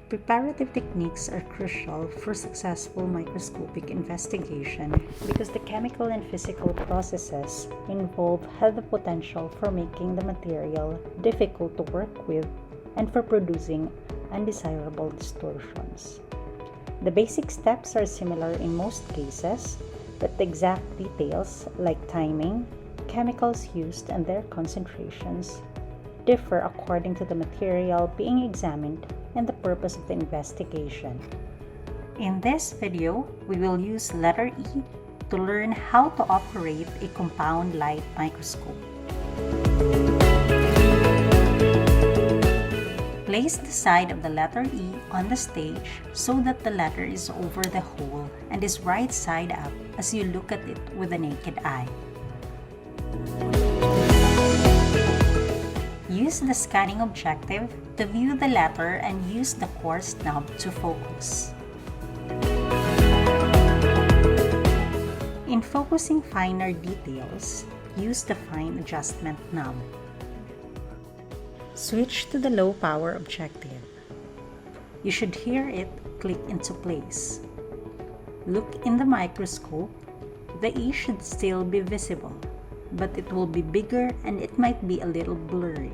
Preparative techniques are crucial for successful microscopic investigation because the chemical and physical processes involved have the potential for making the material difficult to work with and for producing undesirable distortions. The basic steps are similar in most cases, but the exact details, like timing, chemicals used, and their concentrations, differ according to the material being examined and the purpose of the investigation. In this video, we will use letter E to learn how to operate a compound light microscope. Place the side of the letter E on the stage so that the letter is over the hole and is right side up as you look at it with the naked eye. Use the scanning objective to view the letter and use the coarse knob to focus. In focusing finer details, use the fine adjustment knob. Switch to the low power objective. You should hear it click into place. Look in the microscope. The E should still be visible, but it will be bigger and it might be a little blurry.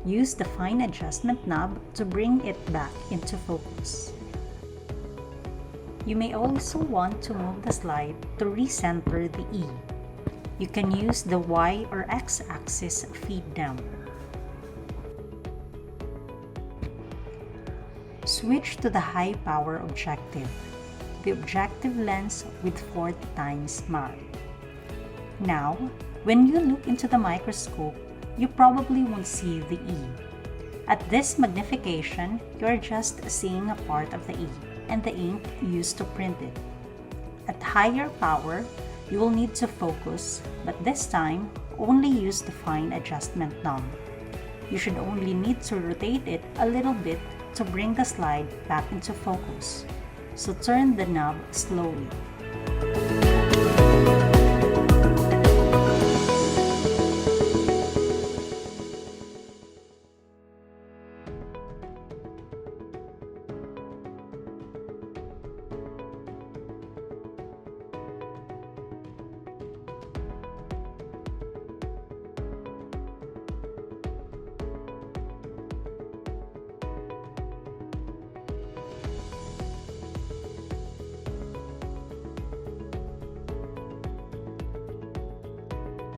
Use the fine adjustment knob to bring it back into focus. You may also want to move the slide to recenter the E. You can use the Y or X axis feed down. Switch to the high power objective, the objective lens with 40 times mag. Now, when you look into the microscope, you probably won't see the E. At this magnification, you are just seeing a part of the E and the ink used to print it. At higher power, you will need to focus, but this time, only use the fine adjustment knob. You should only need to rotate it a little bit to bring the slide back into focus. So turn the knob slowly.